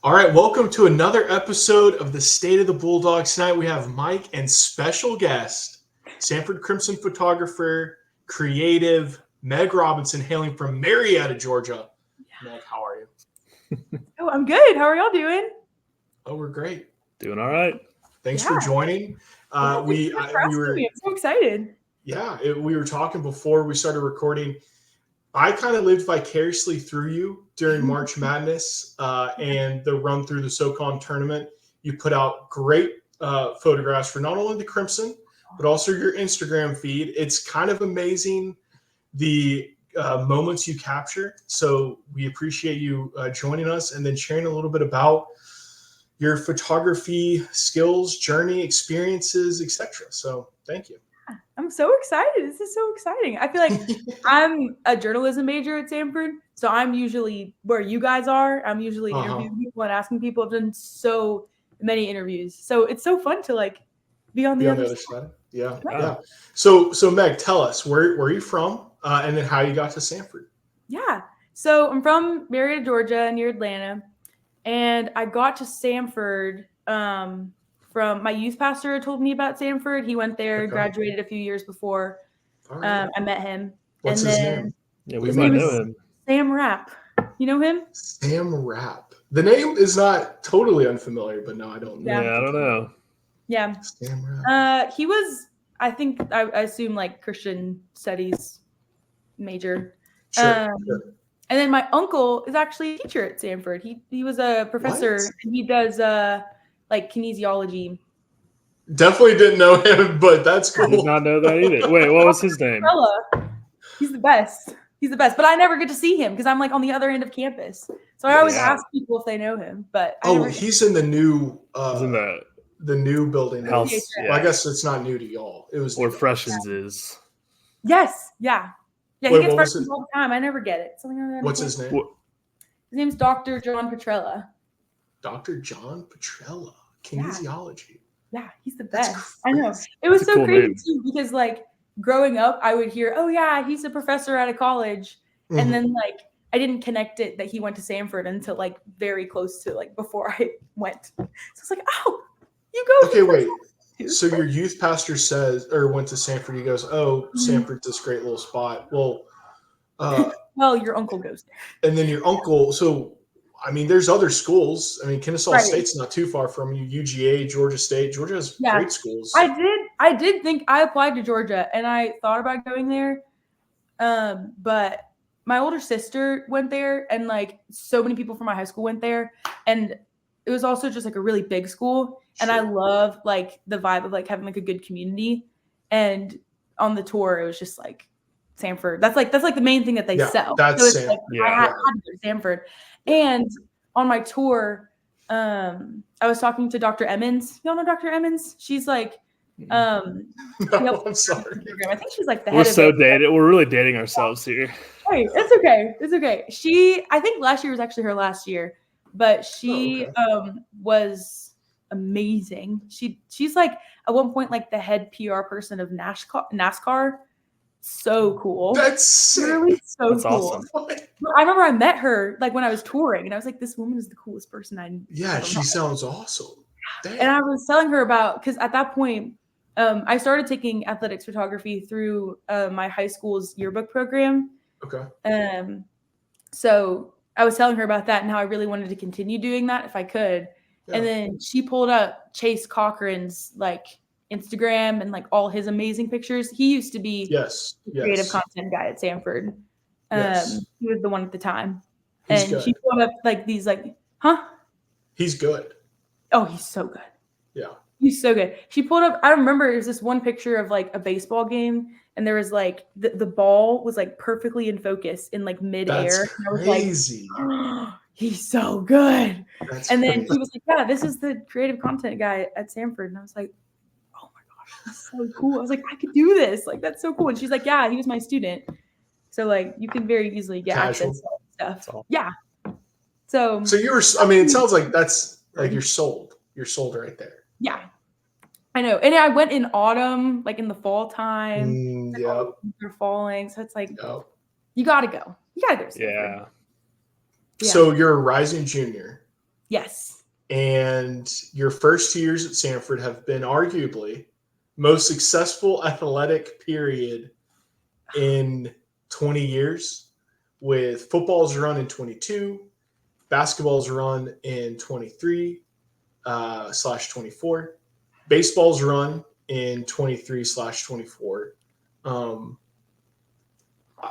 All right, welcome to another episode of the State of the Bulldogs. Tonight we have Mike and special guest, Samford Crimson photographer, creative, Meg Robinson, hailing from Marietta, Georgia. Meg, how are you? Oh, I'm good. How are y'all doing? Oh, we're great. Doing all right. Thanks for joining. We were. I'm so excited. We were talking before we started recording. I kind of lived vicariously through you during March Madness and the run through the SoCon tournament. You put out great photographs for not only the Crimson, but also your Instagram feed. It's kind of amazing the moments you capture. So we appreciate you joining us and then sharing a little bit about your photography skills, journey, experiences, etc. So thank you. I'm so excited. This is so exciting. I feel like I'm a journalism major at Samford, so I'm usually where you guys are. I'm usually interviewing people and asking people. I've done so many interviews, so it's so fun to be on the other side. Yeah. So Meg, tell us where are you from, and then how you got to Samford. Yeah. So I'm from Marietta, Georgia, near Atlanta, and I got to Samford from my youth pastor told me about Samford. He went there, graduated a few years before. I met him. What's his name? Yeah, we might know him. Sam Rapp. You know him? Sam Rapp. The name is not totally unfamiliar, but no, I don't know. Yeah, I don't know. Yeah. Sam Rapp. He was, I assume Christian studies major. Sure. And then my uncle is actually a teacher at Samford. He was a professor. And he does kinesiology. Definitely didn't know him, but that's cool. I did not know that either. Wait, what was his name? He's the best. But I never get to see him because I'm on the other end of campus. So I always ask people if they know him. But he's in the new the new building. House. Well, I guess it's not new to y'all. It was or Freshens is. Yes. Yeah. Yeah, he gets Freshens all the time. I never get it. What's his name? His name's Dr. John Petrella. Dr. John Petrella. Kinesiology. Yeah, he's the best. I know. It was so cool crazy too because growing up, I would hear, "Oh yeah, he's a professor at a college," and then I didn't connect it that he went to Samford until very close to before I went. So it's "Oh, you go." Okay, wait. So your youth pastor went to Samford. He goes, "Oh, Samford's this great little spot." Well, your uncle goes there, and then your uncle. So, I mean, there's other schools. I mean, Kennesaw State's not too far from you. UGA, Georgia State. Georgia has great schools. I did think I applied to Georgia, and I thought about going there, but my older sister went there, and so many people from my high school went there, and it was also just a really big school, and I love the vibe of having a good community, and on the tour it was just Samford. That's the main thing that they sell. That's so it's I had to go to Samford. And on my tour, I was talking to Dr. Emmons. Y'all know Dr. Emmons? She's no, I'm sorry. I think she's the head We're so of dated. We're really dating ourselves here. Hey, it's okay. I think last year was actually her last year, but she was amazing. She's at one point the head PR person of NASCAR. So cool. That's really so That's cool. Awesome. I remember I met her when I was touring, and I was this woman is the coolest person I know. Yeah, she sounds awesome. Damn. And I was telling her because at that point, I started taking athletics photography through my high school's yearbook program. Okay. So I was telling her about that and how I really wanted to continue doing that if I could. Yeah. And then she pulled up Chase Cochran's Instagram and all his amazing pictures. He used to be the creative content guy at Samford. He was the one at the time. He's good. She pulled up these He's good. Oh, he's so good. Yeah. He's so good. She pulled up, I remember it was this one picture of a baseball game, and there was the ball was perfectly in focus in midair. That's crazy. And I was he's so good. And then he was yeah, this is the creative content guy at Samford. And I was oh my gosh, that's so cool. I was I could do this. That's so cool. And she's yeah, he was my student. So you can very easily get access to stuff. Yeah. So you're, it sounds that's you're sold. You're sold right there. Yeah. I know. And I went in autumn, in the fall time. Yep. They're falling. So it's you got to go. You got to go. Yeah. So you're a rising junior. Yes. And your first 2 years at Samford have been arguably most successful athletic period in 20 years, with football's run in 22, basketball's run in 23/24, baseball's run in 23/24.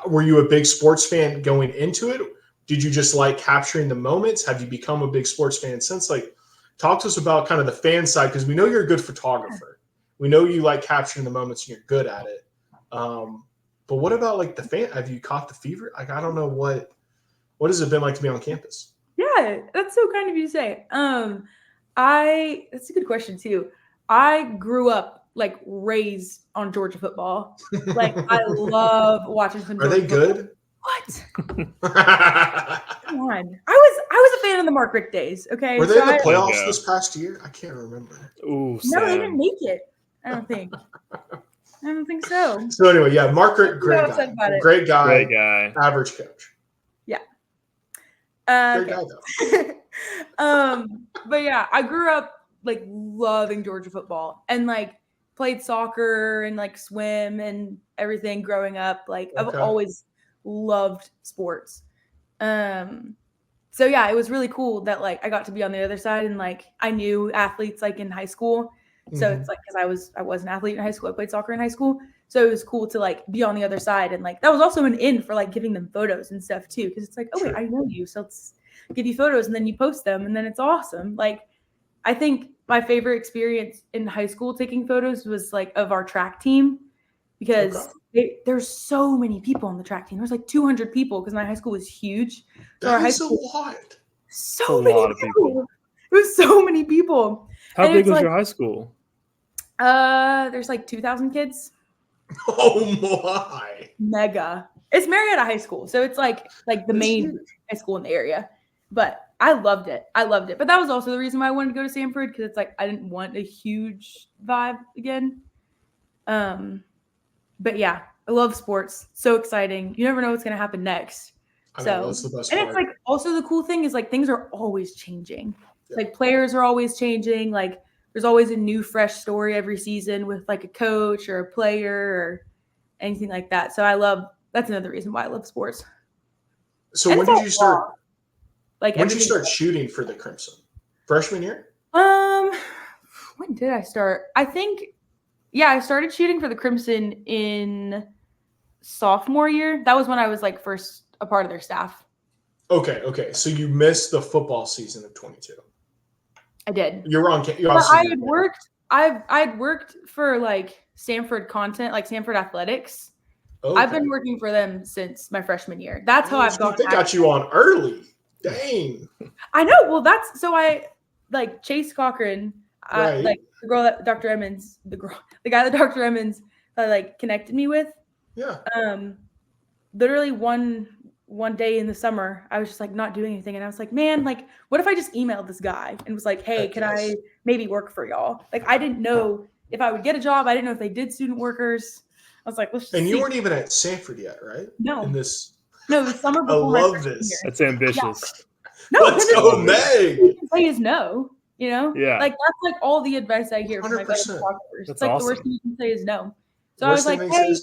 Were you a big sports fan going into it? Did you just like capturing the moments? Have you become a big sports fan since? Like, talk to us about kind of the fan side, because we know you're a good photographer. We know you like capturing the moments and you're good at it. But what about like the fan? Have you caught the fever? Like, I don't know what has it been like to be on campus? Yeah, that's so kind of you to say. That's a good question too. I grew up like raised on Georgia football. Like I love watching some. Are they good? What? Come on. I was a fan of the Mark Richt days. Okay. Were they in the playoffs this past year? I can't remember. Ooh, no, they didn't make it. I don't think. I don't think so. So anyway, yeah, Mark Richt, great guy. Great guy. Average coach. Yeah. Great guy though. But yeah, I grew up like loving Georgia football and like played soccer and like swim and everything growing up. Like I've always loved sports. So yeah, it was really cool that like I got to be on the other side and like I knew athletes like in high school. So it's like, because I was an athlete in high school, I played soccer in high school. So it was cool to like be on the other side. And like, that was also an in for like giving them photos and stuff too. Cause it's like, oh wait, I know you. So let's give you photos and then you post them and then it's awesome. Like, I think my favorite experience in high school taking photos was like of our track team, because there's so many people on the track team. There's like 200 people because my high school was huge. So our high school, a lot. So many people. It was so many people. How big was your high school? There's like 2,000 kids. Oh my! Mega. It's Marietta High School, so it's like the main high school in the area. But I loved it. But that was also the reason why I wanted to go to Samford, because it's like I didn't want a huge vibe again. But yeah, I love sports. So exciting. You never know what's gonna happen next. Know, that's the best and part. It's like also the cool thing is like things are always changing. Yeah. Like players are always changing. Like there's always a new fresh story every season with like a coach or a player or anything like that. So that's another reason why I love sports. So when did you start? When did you start shooting for the Crimson? Freshman year? When did I start? I think, yeah, I started shooting for the Crimson in sophomore year. That was when I was like first a part of their staff. Okay. So you missed the football season of 22. I did. You're wrong. I had worked for like Samford content, like Samford Athletics. Okay. I've been working for them since my freshman year. That's how I've gotten. They got you on early. Dang. I know. Well, that's so I like Chase Cochran, right. Like the girl that Dr. Emmons, the guy that Dr. Emmons like connected me with. Yeah. Literally one day in the summer, I was just like not doing anything. And I was like, man, like, what if I just emailed this guy and was like, hey, can I maybe work for y'all? Like, I didn't know if I would get a job. I didn't know if they did student workers. I was like, let's just see. You weren't even at Samford yet, right? No. No, the summer before. I love this. Year. That's ambitious. Yeah. No, let's go, Meg. You can say is no, you know? Yeah. Like, that's like all the advice I hear 100%. from my photographers. It's like awesome. the worst thing you can say is no. So I was like, hey,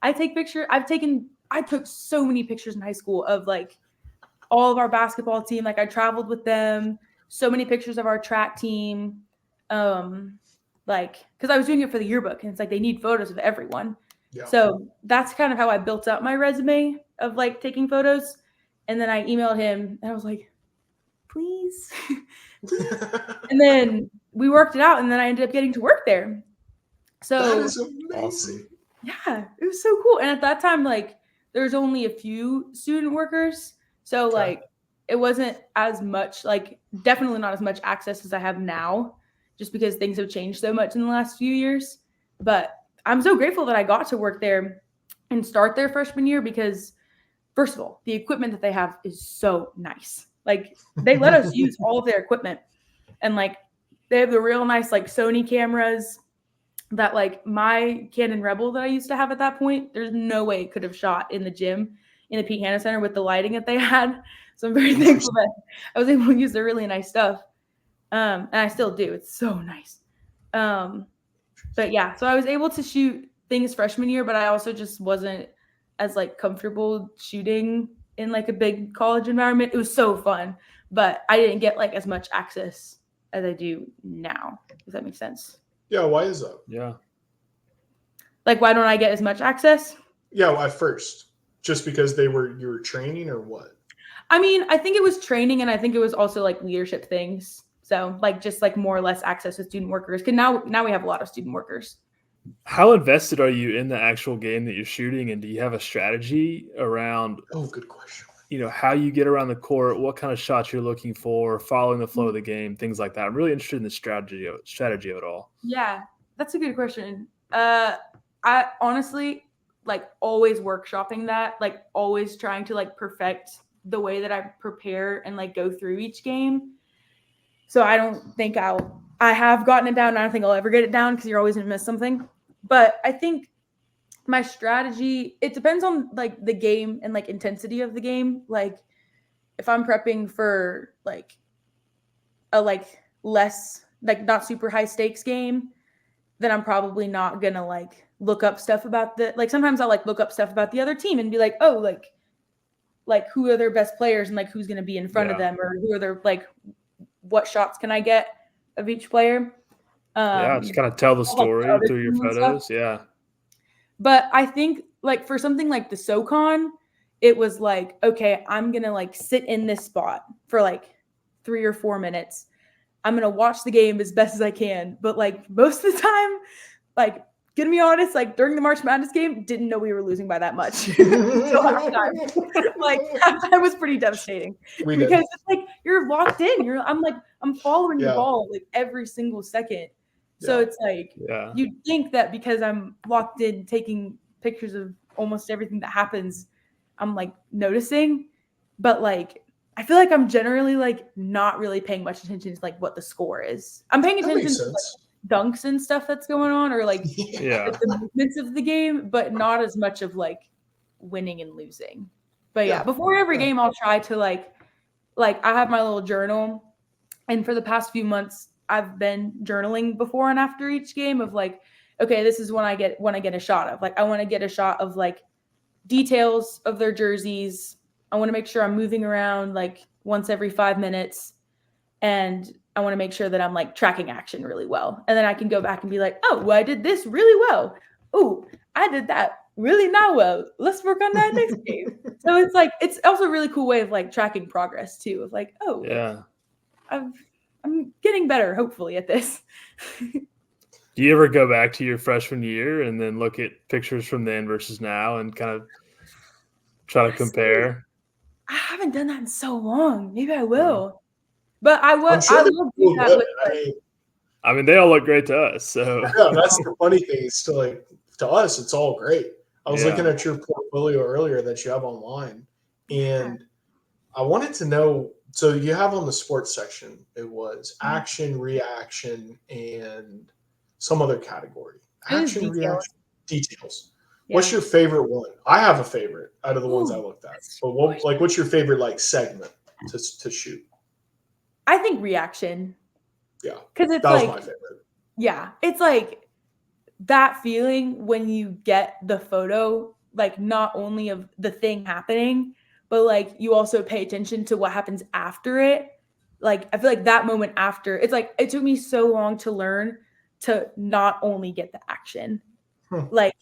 I take pictures. I took so many pictures in high school of like all of our basketball team. Like I traveled with them, so many pictures of our track team. Like, cause I was doing it for the yearbook and it's like, they need photos of everyone. Yeah. So that's kind of how I built up my resume of like taking photos. And then I emailed him and I was like, please. And then we worked it out and then I ended up getting to work there. So that is amazing. Yeah, it was so cool. And at that time, like, there's only a few student workers. So, like, it wasn't as much, like, definitely not as much access as I have now, just because things have changed so much in the last few years. But I'm so grateful that I got to work there and start their freshman year because, first of all, the equipment that they have is so nice. Like, they let us use all of their equipment. And, like, they have the real nice, like, Sony cameras that like my Canon Rebel that I used to have at that point, there's no way it could have shot in the gym in the Pete Hanna Center with the lighting that they had. So I'm very thankful that I was able to use the really nice stuff. And I still do. It's so nice. But yeah, so I was able to shoot things freshman year, but I also just wasn't as like comfortable shooting in like a big college environment. It was so fun, but I didn't get like as much access as I do now. Does that make sense? Yeah, why is that? Yeah. Like, why don't I get as much access? Yeah, well, at first. Just because you were training or what? I mean, I think it was training, and I think it was also like leadership things. So like just like more or less access to student workers. Because now we have a lot of student workers. How invested are you in the actual game that you're shooting, and do you have a strategy around? Oh, good question. How you get around the court, what kind of shots you're looking for, following the flow of the game, things like that. I'm really interested in the strategy of it all. Yeah, that's a good question. I honestly like always workshopping that, like always trying to like perfect the way that I prepare and like go through each game. So I don't think I have gotten it down. I don't think I'll ever get it down because you're always going to miss something. But I think my strategy, it depends on like the game and like intensity of the game. Like if I'm prepping for like a like less, like not super high stakes game, then I'm probably not going to like look up stuff about sometimes I'll like look up stuff about the other team and be like, oh, like who are their best players and like who's going to be in front of them, or who are their like what shots can I get of each player? Just kind of tell the story through your photos. Stuff. Yeah. But I think like for something like the SoCon, it was like, okay, I'm going to like sit in this spot for like 3 or 4 minutes. I'm going to watch the game as best as I can. But like most of the time, like, gonna be honest, like during the March Madness game, didn't know we were losing by that much. Like halftime was pretty devastating because it's like you're locked in. I'm following the ball like every single second. So it's like you'd think that because I'm locked in taking pictures of almost everything that happens, I'm like noticing. But like I feel like I'm generally like not really paying much attention to like what the score is. I'm paying attention to like dunks and stuff that's going on, or like the movements of the game, but not as much of like winning and losing. But before every game I'll try to like I have my little journal, and for the past few months I've been journaling before and after each game of like, okay, this is when I get a shot of like, I want to get a shot of like details of their jerseys. I want to make sure I'm moving around like once every 5 minutes, and I want to make sure that I'm like tracking action really well. And then I can go back and be like, oh, well, I did this really well. Oh, I did that really not well. Let's work on that next game. So it's like, it's also a really cool way of like tracking progress too, of like, oh, yeah, I'm getting better, hopefully, at this. Do you ever go back to your freshman year and then look at pictures from then versus now and kind of try to compare? I haven't done that in so long. Maybe I will. But I will do that with I mean, they all look great to us. So yeah, that's the funny thing. Is to us, it's all great. I was looking at your portfolio earlier that you have online, and I wanted to know. So you have on the sports section, it was action, reaction, and some other category. Action, reaction, details. Yeah. What's your favorite one? I have a favorite out of the ones I looked at. But what's your favorite like segment to shoot? I think reaction. Yeah. Because it's that was my favorite. Yeah. It's like that feeling when you get the photo, like not only of the thing happening, but like you also pay attention to what happens after it. Like I feel like that moment after, it's like it took me so long to learn to not only get the action. Like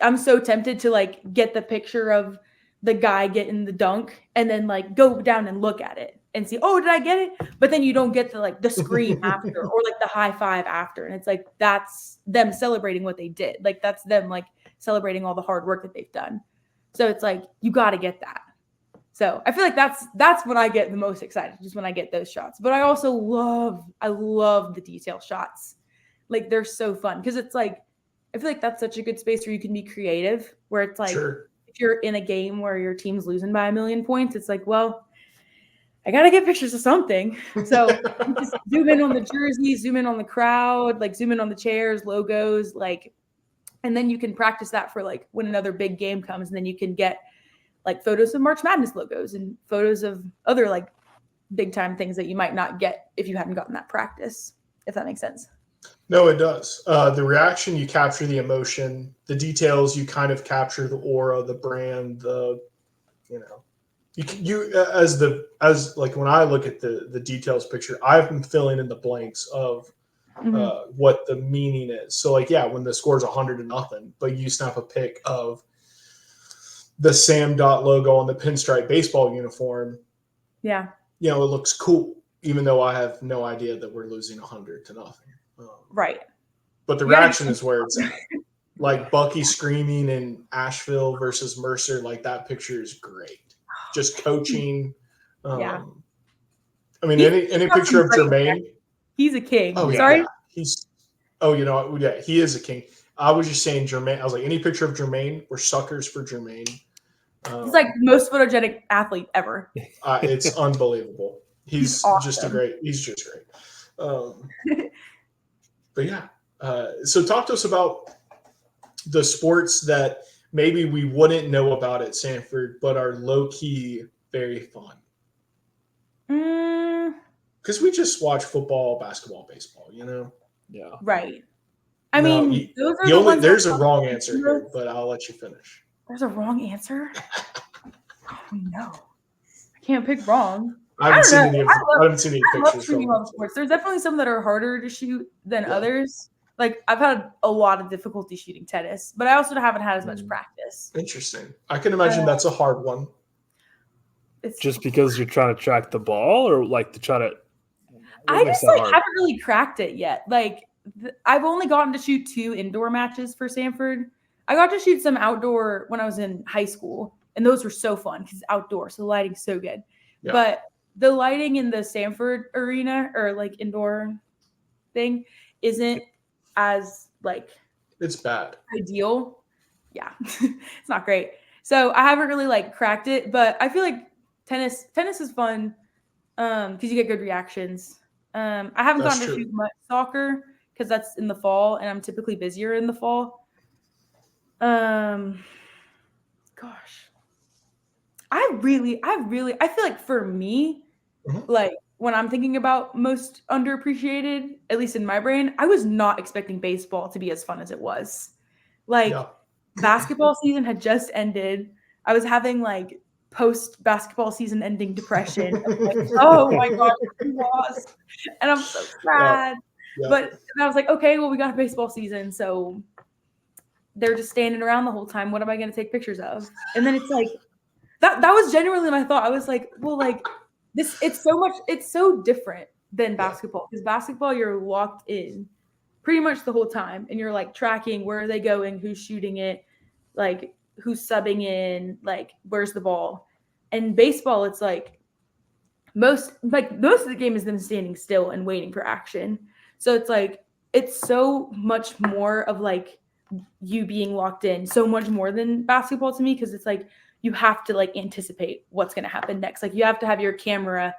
I'm so tempted to like get the picture of the guy getting the dunk and then like go down and look at it and see, oh, did I get it? But then you don't get the scream after or like the high five after. And it's like, that's them celebrating what they did. Like that's them like celebrating all the hard work that they've done. So it's like, you got to get that. So I feel like that's when I get the most excited, just when I get those shots. But I also love the detail shots. Like they're so fun because it's like, I feel like that's such a good space where you can be creative, where it's like, if you're in a game where your team's losing by 1,000,000 points, it's like, well, I got to get pictures of something. So just zoom in on the jersey, zoom in on the crowd, like zoom in on the chairs, logos, like, and then you can practice that for like when another big game comes, and then you can get like photos of March Madness logos and photos of other like big time things that you might not get if you hadn't gotten that practice, if that makes sense. No, it does. The reaction, you capture the emotion. The details, you kind of capture the aura, the brand, as when I look at the details picture, I've been filling in the blanks of what the meaning is. So when the score's 100-0, but you snap a pic of the Sam Dot logo on the pinstripe baseball uniform. Yeah. It looks cool, even though I have no idea that we're losing 100-0. Right. But the reaction is where it's at. Like Bucky screaming in Asheville versus Mercer, like that picture is great. Just coaching. I mean, any picture of Jermaine. He's a king. Oh, yeah. Sorry? Yeah. He is a king. I was just saying Jermaine. I was like, any picture of Jermaine, we're suckers for Jermaine. He's like the most photogenic athlete ever. It's unbelievable. He's awesome. He's just great. But yeah. So talk to us about the sports that maybe we wouldn't know about at Samford, but are low-key very fun. Because we just watch football, basketball, baseball, Yeah. Right. I mean, those are the ones. There's a wrong answer here, but I'll let you finish. There's a wrong answer? Oh, no. I can't pick wrong. I haven't seen any pictures shooting all the sports. There's definitely some that are harder to shoot than others. Like, I've had a lot of difficulty shooting tennis, but I also haven't had as much practice. Interesting. I can imagine that's a hard one. It's just because you're trying to track the ball, or like to try to. I just haven't really cracked it yet. Like, I've only gotten to shoot 2 indoor matches for Samford. I got to shoot some outdoor when I was in high school, and those were so fun because it's outdoor, so the lighting's so good. Yeah. But the lighting in the Samford arena or like indoor thing isn't as like it's bad ideal. Yeah. It's not great. So I haven't really like cracked it, but I feel like tennis is fun because you get good reactions. I haven't gotten to shoot much soccer because that's in the fall and I'm typically busier in the fall. Gosh. I feel like for me, like when I'm thinking about most underappreciated, at least in my brain, I was not expecting baseball to be as fun as it was. Like basketball season had just ended. I was having like post basketball season ending depression. Like, oh my God, we lost. And I'm so sad. Yeah. But I was like, okay, well, we got a baseball season. So they're just standing around the whole time. What am I going to take pictures of? And then it's like, that was genuinely my thought. I was like, well, like this, it's so different than basketball because basketball, you're locked in pretty much the whole time. And you're like tracking, where are they going? Who's shooting it? Like who's subbing in, like, where's the ball? And baseball, it's like most of the game is them standing still and waiting for action. So it's like, it's so much more of like you being locked in, so much more than basketball to me. Cause it's like, you have to like anticipate what's going to happen next. Like you have to have your camera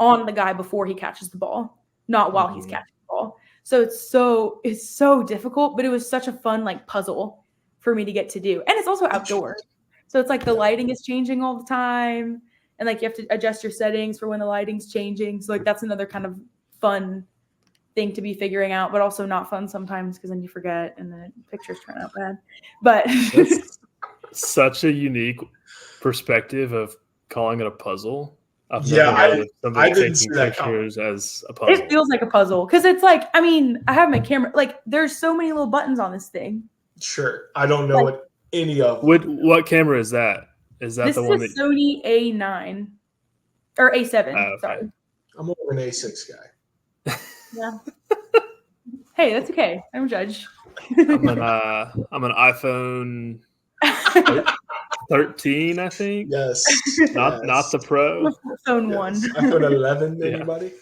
on the guy before he catches the ball, not while he's catching the ball. So it's so difficult, but it was such a fun like puzzle for me to get to do. And it's also outdoors. So it's like the lighting is changing all the time. And like you have to adjust your settings for when the lighting's changing. So like that's another kind of fun thing to be figuring out, but also not fun sometimes because then you forget and then pictures turn out bad. But that's such a unique perspective of calling it a puzzle. I didn't see that pictures as a puzzle. It feels like a puzzle because it's like, I mean, I have my camera, like there's so many little buttons on this thing. Sure. I don't know what any of what camera is that? Is that the one that Sony A9 or A7? Okay. Sorry. I'm more an A6 guy. Yeah. Hey, that's okay. I don't judge. I'm an iPhone 13, I think. Yes. Not the Pro. Phone 1. iPhone 11. Anybody?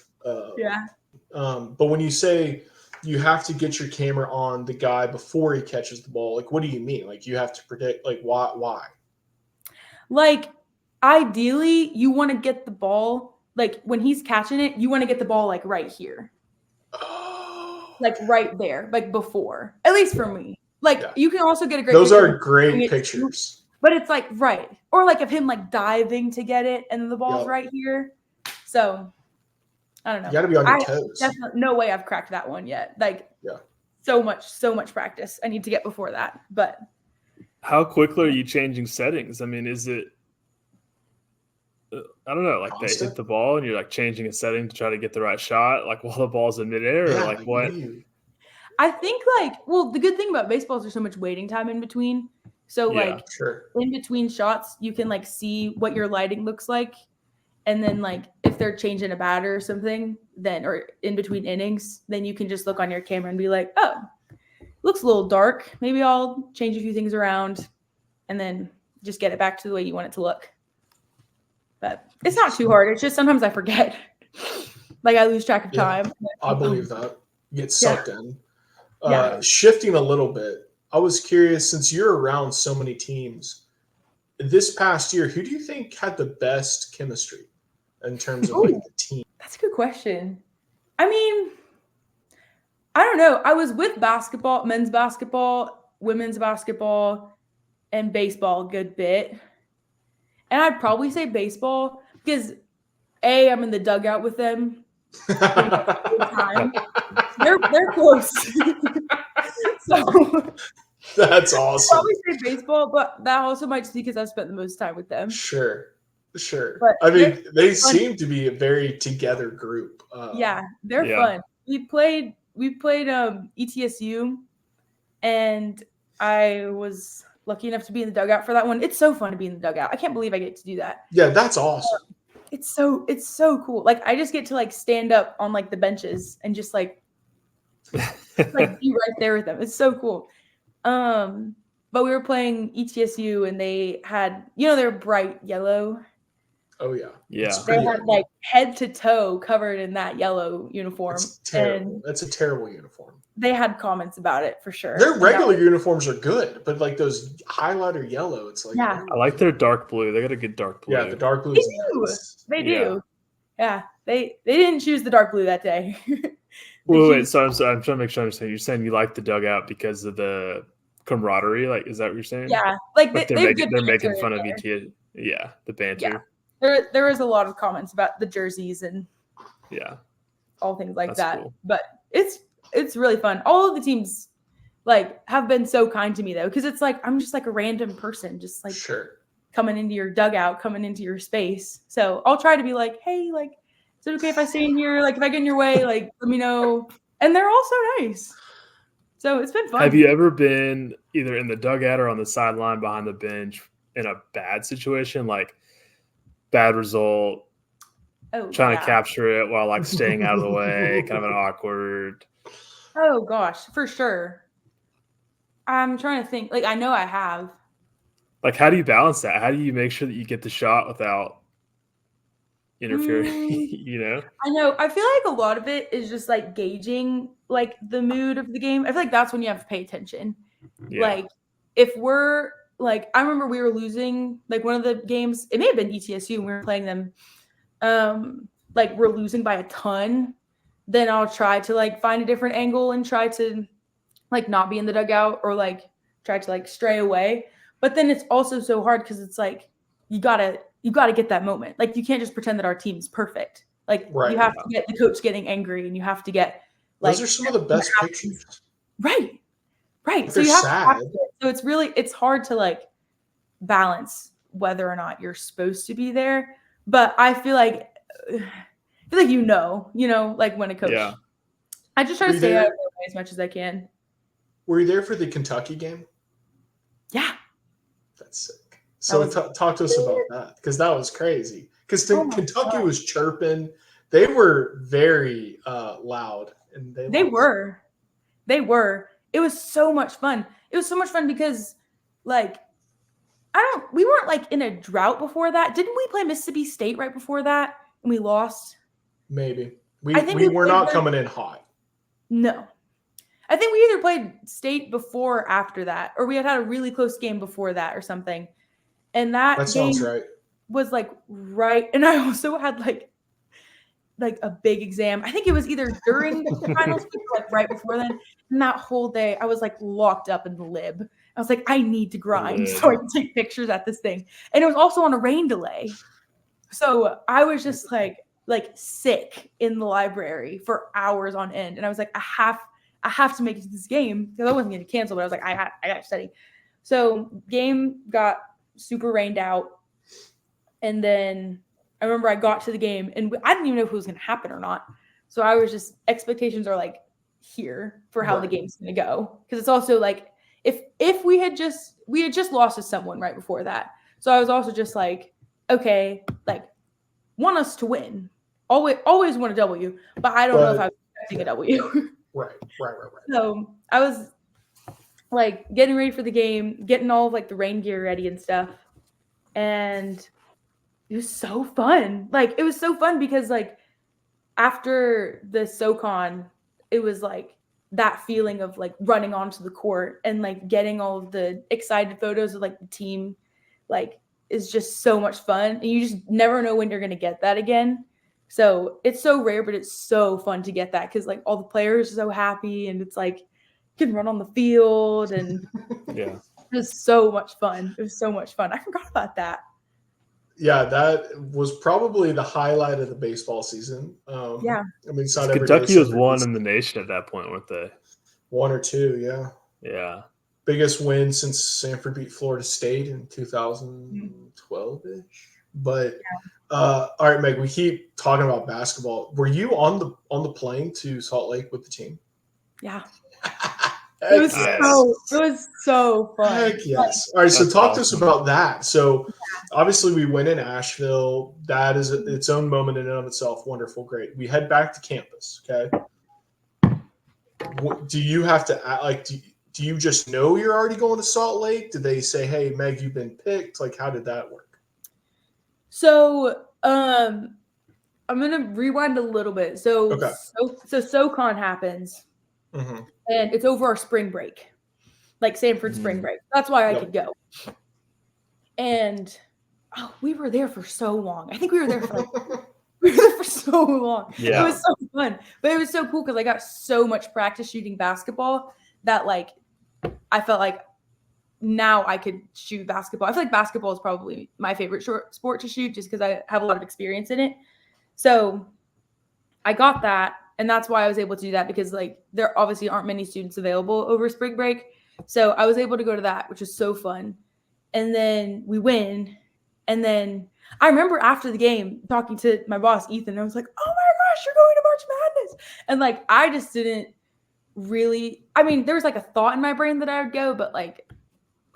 Yeah. But when you say you have to get your camera on the guy before he catches the ball, like what do you mean? Like you have to predict, like why? Like ideally, you want to get the ball like when he's catching it. You want to get the ball like right here. Like right there, like before. At least for me. Like you can also get a great. Those are great pictures. But it's like right, or like of him like diving to get it and the ball's right here. So I don't know. You got to be on your toes. Definitely no way I've cracked that one yet. Like so much practice I need to get before that. But how quickly are you changing settings? I mean, is it I don't know, like they hit the ball and you're like changing a setting to try to get the right shot, like while the ball's in midair, or like what? I think the good thing about baseball is there's so much waiting time in between. So in between shots, you can like see what your lighting looks like. And then like if they're changing a batter or something, then or in between innings, then you can just look on your camera and be like, oh, looks a little dark. Maybe I'll change a few things around and then just get it back to the way you want it to look. But it's not too hard. It's just sometimes I forget. Like I lose track of time. I believe that. You get sucked in. Shifting a little bit, I was curious, since you're around so many teams, this past year, who do you think had the best chemistry in terms of like the team? That's a good question. I mean, I don't know. I was with basketball, men's basketball, women's basketball, and baseball a good bit. And I'd probably say baseball because I'm in the dugout with them. They're close. So that's awesome. I'd probably say baseball, but that also might just be because I've spent the most time with them. Sure. But I mean, they seem to be a very together group. They're fun. We played ETSU, and I was lucky enough to be in the dugout for that one. It's so fun to be in the dugout. I can't believe I get to do that. Yeah, that's awesome. It's so cool. Like I just get to like stand up on like the benches and just like be right there with them. It's so cool. But we were playing ETSU and they had, they're bright yellow. Oh yeah. Yeah. They had like head to toe covered in that yellow uniform. It's terrible. That's a terrible uniform. They had comments about it for sure. Their regular uniforms are good, but like those highlighter yellow, it's like I like their dark blue. They got a good dark blue. Yeah, the dark blue. They do. Yeah. They didn't choose the dark blue that day. Wait, so I'm trying to make sure I understand. You're saying you like the dugout because of the camaraderie? Like, is that what you're saying? Yeah. Like they're making fun of ET. Yeah, the banter. Yeah. There was a lot of comments about the jerseys and all things like that. Cool. But it's really fun. All of the teams like have been so kind to me though, because it's like I'm just like a random person, just like coming into your dugout, coming into your space. So I'll try to be like, hey, like, is it okay if I stay in here? Like, if I get in your way, like, let me know. And they're all so nice. So it's been fun. Have you ever been either in the dugout or on the sideline behind the bench in a bad situation, like bad result, trying to capture it while like staying out of the way, kind of an awkward? Oh gosh, for sure. I'm trying to think. Like, I know I have. Like, how do you balance that? How do you make sure that you get the shot without interfering? I know. I feel like a lot of it is just like gauging like the mood of the game. I feel like that's when you have to pay attention. Like, if we're like, I remember we were losing like one of the games. It may have been ETSU when we were playing them. Like we're losing by a ton. Then I'll try to like find a different angle and try to like not be in the dugout or like try to like stray away. But then it's also so hard because it's like you gotta get that moment. Like you can't just pretend that our team's perfect. Like you have to get the coach getting angry and you have to get like those are some of the best pictures. Right. So you have to so it's hard to like balance whether or not you're supposed to be there. But I feel like like when a coach I just try to stay out of the way as much as I can. Were you there for the Kentucky game? Yeah. That's sick. So talk to us about that, because that was crazy. Because Kentucky was chirping. They were very loud. And they were. It was so much fun. It was so much fun because, like, we weren't, like, in a drought before that. Didn't we play Mississippi State right before that and we lost? Maybe. We were not coming in hot. No. I think we either played State before or after that, or we had a really close game before that or something. And that sounds right. Was like right. And I also had like a big exam. I think it was either during the finals week or like right before then. And that whole day I was like locked up in the lib. I was like, I need to grind so I can take pictures at this thing. And it was also on a rain delay. So I was just like sick in the library for hours on end. And I was like, I have to make it to this game because I wasn't going to cancel, but I was like, I got to study. So game got super rained out. And then I remember I got to the game and I didn't even know if it was going to happen or not. So I was just, expectations are like here for how the game's going to go. Because it's also like, if we had just lost to someone right before that. So I was also just like, okay, like want us to win. Always want a W, but I don't know if I was expecting a W. Right. So I was like getting ready for the game, getting all of like the rain gear ready and stuff. And it was so fun. Like, it was so fun because like after the SoCon, it was like that feeling of like running onto the court and like getting all of the excited photos of like the team, like is just so much fun. And you just never know when you're going to get that again. So it's so rare, but it's so fun to get that because like all the players are so happy and it's like you can run on the field and yeah, it was so much fun. It was so much fun. I forgot about that. Yeah, that was probably the highlight of the baseball season. Yeah. I mean, it's not every Kentucky day was one in the nation at that point, weren't they? 1 or 2, yeah. Yeah. Biggest win since Samford beat Florida State in 2012-ish. But all right, Meg, we keep talking about basketball. Were you on the plane to Salt Lake with the team? Yeah. It was so fun. Heck yes. All right, so talk to us about that. So obviously we win in Asheville. That is its own moment in and of itself. Wonderful, great. We head back to campus, okay? What, do you have to like do you just know you're already going to Salt Lake? Did they say, "Hey, Meg, you've been picked"? Like, how did that work? So, I'm gonna rewind a little bit. So SoCon happens, and it's over our spring break, like Samford spring break. That's why I could go. And we were there for so long. I think we were there for so long. Yeah. It was so fun, but it was so cool because I got so much practice shooting basketball that like I felt like now I could shoot basketball. I feel like basketball is probably my favorite sport to shoot just because I have a lot of experience in it. So I got that, and that's why I was able to do that because like there obviously aren't many students available over spring break. So I was able to go to that, which was so fun. And then we win, and then I remember after the game talking to my boss, Ethan, and I was like, oh my gosh, you're going to March Madness. And like, I just didn't really, I mean, there was like a thought in my brain that I would go, but like,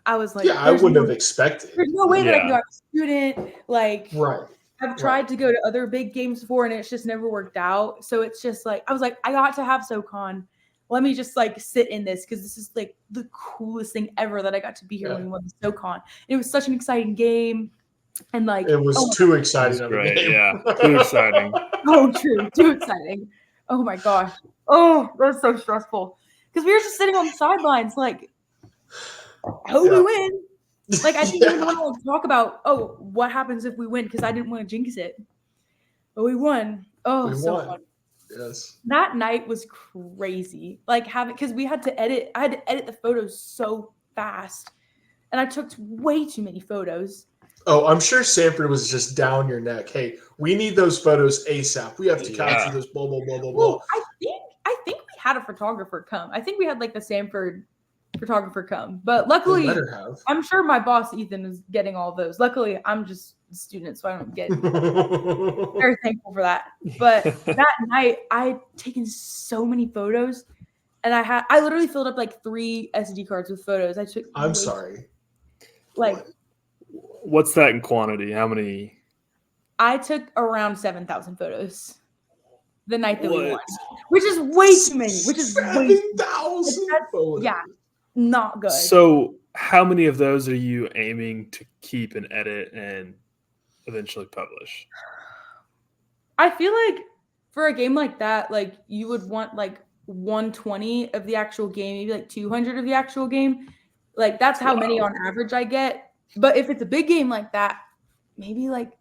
I was like, I wouldn't have expected. There's no way that I can go. I'm a student. Like, right. I've tried to go to other big games before and it's just never worked out. So it's just like, I was like, I got to have SoCon. Let me just like sit in this because this is like the coolest thing ever that I got to be here when we won the SoCon. And it was such an exciting game. And like, it was too exciting. Great. Yeah. Too exciting. Oh, true. Too exciting. Oh my gosh. Oh, that was so stressful. Because we were just sitting on the sidelines like, I hope we win. Like, I didn't even want to talk about, what happens if we win? Because I didn't want to jinx it. But we won. Oh, so fun. Yes. That night was crazy. Like, because I had to edit the photos so fast. And I took way too many photos. Oh, I'm sure Samford was just down your neck. Hey, we need those photos ASAP. We have to capture this, blah, blah, blah, blah, blah. Well, I think we had a photographer come. I think we had like the Samford photographer come. But luckily, I'm sure my boss, Ethan, is getting all those. Luckily, I'm just a student, so I don't get very thankful for that. But that night, I had taken so many photos. And I literally filled up like 3 SD cards with photos. I'm sorry. Like, what's that in quantity? How many? I took around 7,000 photos the night that we won, which is way too many. 7,000 photos. Yeah, not good. So, how many of those are you aiming to keep and edit and eventually publish? I feel like for a game like that, like you would want like 120 of the actual game, maybe like 200 of the actual game. Like that's how many on average I get. But if it's a big game like that, maybe like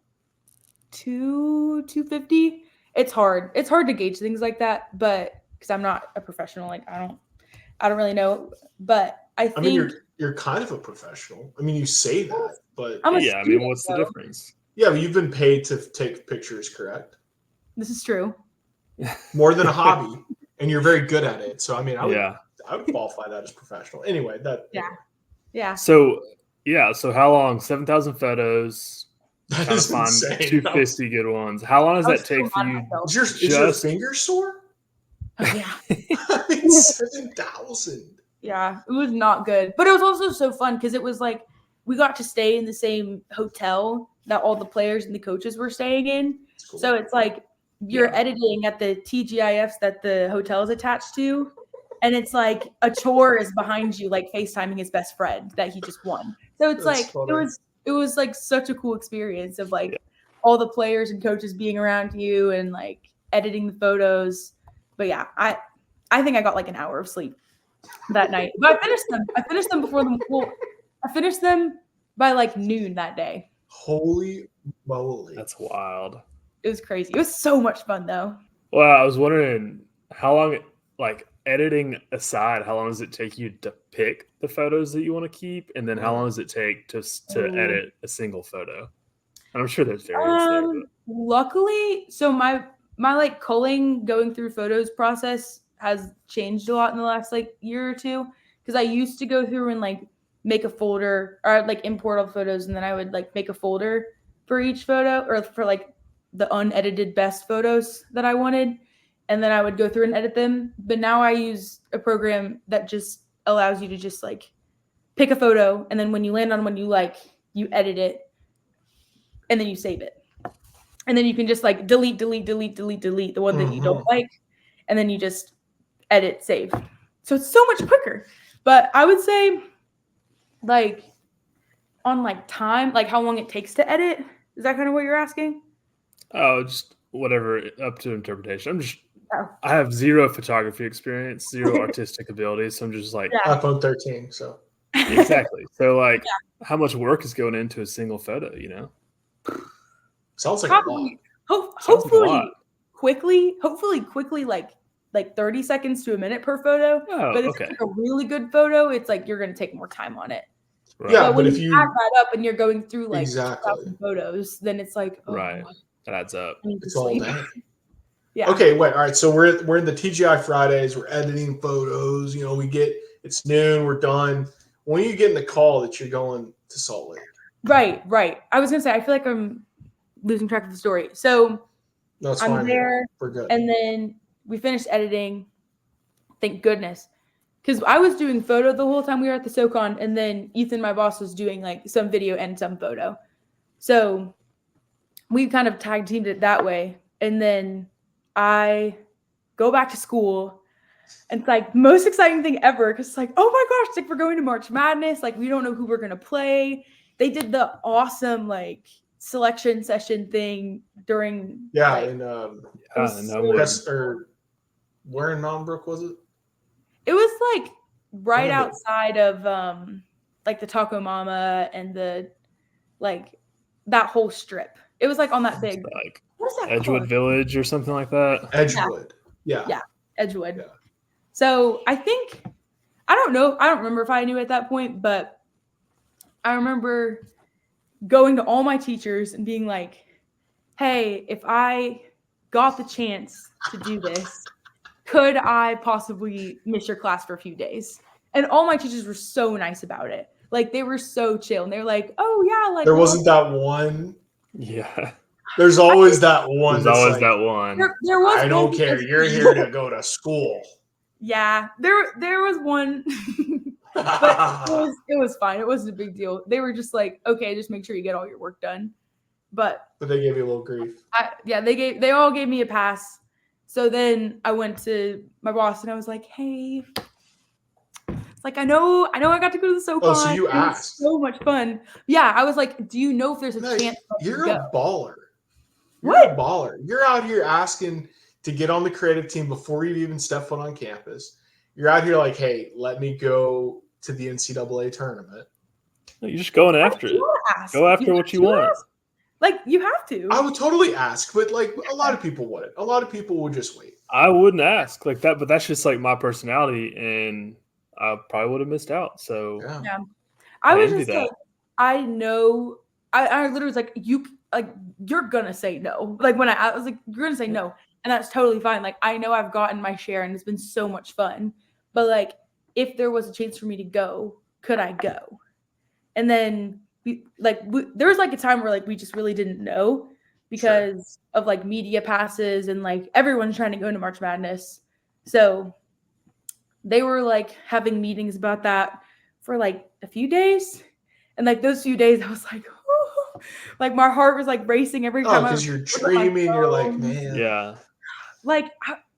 250. It's hard. It's hard to gauge things like that, but because I'm not a professional, like I don't really know. But I think mean, you're kind of a professional. I mean, you say that, but yeah, I mean, what's the difference? Yeah, but you've been paid to take pictures, correct? This is true. More than a hobby, and you're very good at it. So, I mean, I would qualify that as professional. Anyway, Yeah. So how long? 7,000 photos. That trying is to find insane. 250 good ones. How long does that take for you? Is your finger sore? Oh, yeah. 7,000. Yeah, it was not good. But it was also so fun because it was like we got to stay in the same hotel that all the players and the coaches were staying in. Cool. So it's like you're editing at the TGIFs that the hotel is attached to. And it's like a chore is behind you, like FaceTiming his best friend that he just won. So it's That's like funny. It was like such a cool experience of like all the players and coaches being around you and like editing the photos. But yeah, I think I got like an hour of sleep that night. But I finished them before the I finished them by like noon that day. Holy moly. That's wild. It was crazy. It was so much fun though. Well, I was wondering how long, like editing aside, how long does it take you to pick the photos that you want to keep? And then how long does it take to edit a single photo? And I'm sure there's variants there. But. Luckily, so my like culling going through photos process has changed a lot in the last like year or two. Because I used to go through and like make a folder or I'd like import all the photos and then I would like make a folder for each photo or for like the unedited best photos that I wanted. And then I would go through and edit them. But now I use a program that just allows you to just like pick a photo. And then when you land on one you like, you edit it and then you save it. And then you can just like delete the one that you don't like. And then you just edit, save. So it's so much quicker. But I would say like on like time, like how long it takes to edit. Is that kind of what you're asking? Oh, just whatever, up to interpretation. I have zero photography experience, zero artistic ability. So I'm just like iPhone 13. So exactly. So like how much work is going into a single photo, you know? Sounds like a lot. Hopefully quickly, like 30 seconds to a minute per photo. Oh, but if it's like a really good photo, it's like you're going to take more time on it. Right. Yeah, but if you add that up and you're going through like 2,000 photos, then it's like right. That adds up. It's all day. Yeah. Okay, wait. All right. So we're in the TGI Fridays. We're editing photos. You know, it's noon. We're done. When are you getting the call that you're going to Salt Lake? Right. I was gonna say I feel like I'm losing track of the story. So I'm there. We're good. And then we finished editing. Thank goodness, because I was doing photo the whole time we were at the SoCon, and then Ethan, my boss, was doing like some video and some photo. So we kind of tag teamed it that way, and then I go back to school and it's like most exciting thing ever because it's like, oh my gosh, it's like we're going to March Madness. Like we don't know who we're going to play. They did the awesome like selection session thing during where in Mountain Brook was it? It was like right outside of like the Taco Mama and the like that whole strip. It was like on that big like Edgewood Village or something like that. Edgewood. Yeah. Edgewood. Yeah. So I think I don't remember if I knew at that point, but I remember going to all my teachers and being like, hey, if I got the chance to do this, could I possibly miss your class for a few days? And all my teachers were so nice about it. Like they were so chill and they were like, oh yeah, like there wasn't that one. Yeah. There's always that one. There's always that one. There was. I don't care. You're here to go to school. Yeah, there was one, but it was fine. It wasn't a big deal. They were just like, okay, just make sure you get all your work done. But they gave you a little grief. They all gave me a pass. So then I went to my boss and I was like, hey, it's like I know I got to go to the SoCon. Oh, so you asked? So much fun. Yeah, I was like, do you know if there's a chance? You're a baller. What? You're a baller. You're out here asking to get on the creative team before you even step foot on campus. You're out here like, hey, let me go to the NCAA tournament. No, you're just going after it. Go after what you want. Like, you have to. I would totally ask, but like a lot of people wouldn't. A lot of people would just wait. I wouldn't ask like that, but that's just like my personality, and I probably would have missed out. So yeah. I was envy just that. like, I know. I literally was like, you're gonna say no. Like when I was like, you're gonna say no, and that's totally fine. Like I know I've gotten my share, and it's been so much fun. But like, if there was a chance for me to go, could I go? And then there was like a time where like we just really didn't know because of like media passes and like everyone's trying to go into March Madness. So they were like having meetings about that for like a few days. And like those few days, I was like, oh, like my heart was like racing every time. Because you're dreaming, you're like, man. Yeah. Like,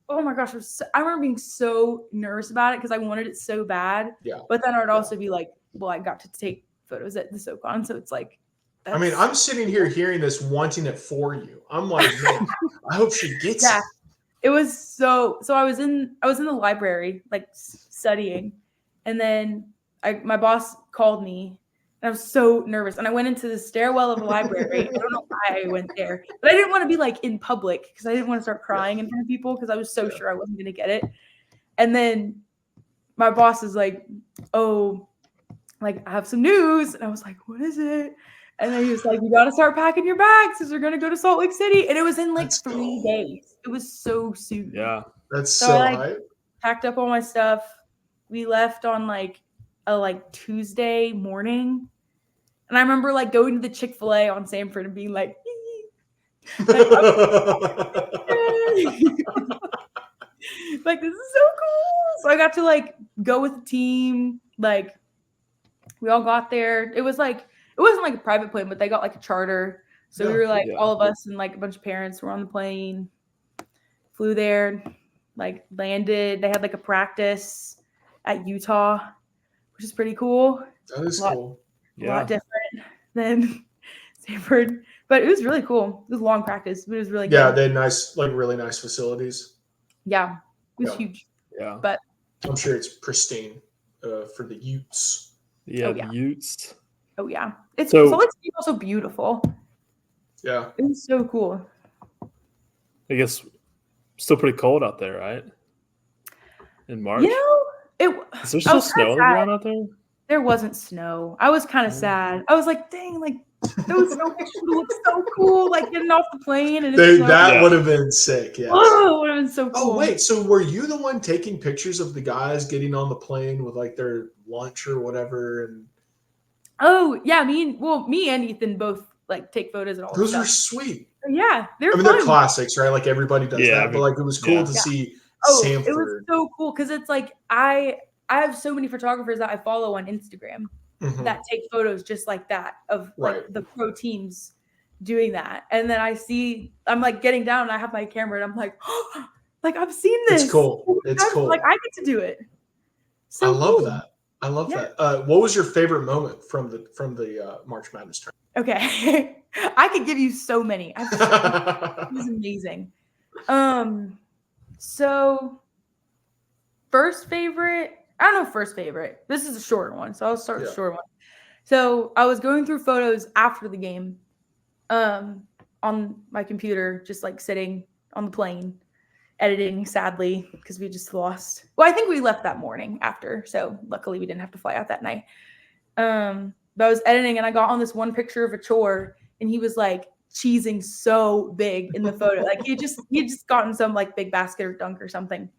oh my gosh, I remember being so nervous about it because I wanted it so bad. Yeah. But then I would also be like, well, I got to take photos at the SoCon, so it's like. I mean, I'm sitting here hearing this, wanting it for you. I'm like, man, I hope she gets it. It was so I was in the library like studying, and then my boss called me, and I was so nervous, and I went into the stairwell of the library. I don't know why I went there, but I didn't want to be like in public because I didn't want to start crying in front of people because I was so sure I wasn't going to get it. And then my boss is like, oh, like I have some news, and I was like, what is it? And then he was like, you got to start packing your bags because we're going to go to Salt Lake City. And it was in like 3 days. It was so soon. Yeah. That's so I packed up all my stuff. We left on like a Tuesday morning. And I remember like going to the Chick-fil-A on Samford and being like, like this is so cool. So I got to like go with the team. Like we all got there. It wasn't like a private plane, but they got like a charter. So we were like all of us and like a bunch of parents were on the plane, flew there, like landed. They had like a practice at Utah, which is pretty cool. That is cool. A lot different than Stanford, but it was really cool. It was a long practice, but it was really good. Yeah, they had really nice facilities. Yeah, it was huge. Yeah, but I'm sure it's pristine for the Utes. Yeah, the Utes. Oh yeah, it's also beautiful. Yeah, it was so cool. I guess still pretty cold out there, right? In March. Is there still snow on the ground out there? There wasn't snow. I was kind of sad. I was like, dang, like those snow pictures look so cool, like getting off the plane and that would have been sick. Yeah, oh, it would have been so cool. Oh wait, so were you the one taking pictures of the guys getting on the plane with like their lunch or whatever? And oh yeah, me and Ethan both like take photos and all. Those are sweet. Yeah, they're classics, right? Like everybody does that, but like it was cool to see. Samford. It was so cool because it's like I have so many photographers that I follow on Instagram that take photos just like that of like the pro teams doing that, and then I'm like getting down and I have my camera and I'm like, oh, like I've seen this. It's cool. It's cool. Like I get to do it. So I love that. I love that. What was your favorite moment from the March Madness tournament? Okay, I could give you so many. It was amazing. So first favorite, I don't know first favorite. This is a shorter one, so I'll start with the short one. So I was going through photos after the game on my computer, just like sitting on the plane, editing, sadly, because we just lost. Well, I think we left that morning after, so luckily we didn't have to fly out that night. But I was editing and I got on this one picture of a chore and he was like cheesing so big in the photo. Like he had just gotten some like big basket or dunk or something.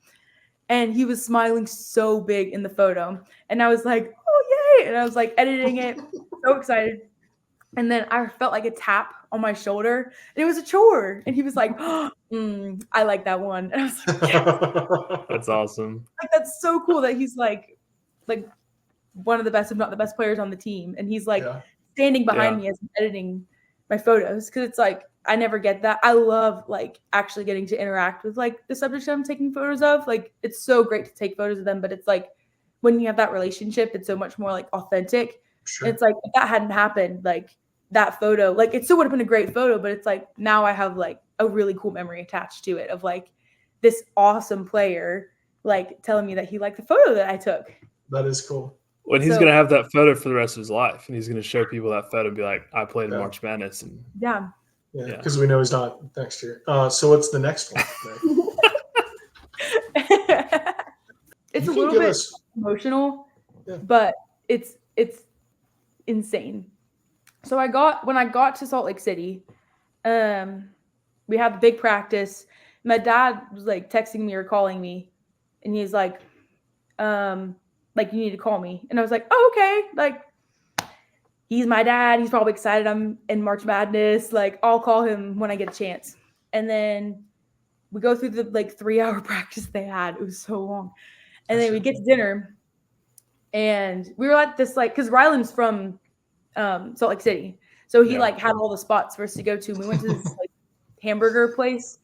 And he was smiling so big in the photo. And I was like, oh yay. And I was like editing it, so excited. And then I felt like a tap on my shoulder and it was a chore. And he was like, I like that one. And I was like, yes. That's awesome. Like that's so cool that he's like one of the best, if not the best players on the team. And he's like standing behind me as I'm editing my photos. Cause it's like, I never get that. I love like actually getting to interact with like the subjects I'm taking photos of. Like it's so great to take photos of them, but it's like when you have that relationship, it's so much more like authentic. Sure. It's like if that hadn't happened, like that photo, like it still would have been a great photo, but it's like now I have like a really cool memory attached to it of like this awesome player like telling me that he liked the photo that I took. That is cool. When he's going to have that photo for the rest of his life, and he's going to show people that photo and be like, I played in March Madness. And Yeah, because we know he's not next year. So what's the next one? It's a little bit emotional, but it's insane. So when I got to Salt Lake City, we had the big practice. My dad was like texting me or calling me, and he's like, you need to call me. And I was like, oh, okay. Like, he's my dad. He's probably excited I'm in March Madness. Like, I'll call him when I get a chance. And then we go through the 3-hour practice they had. It was so long. And then we get to dinner, and we were at this because Ryland's from Salt Lake City, so he had all the spots for us to go to. And we went to this hamburger place,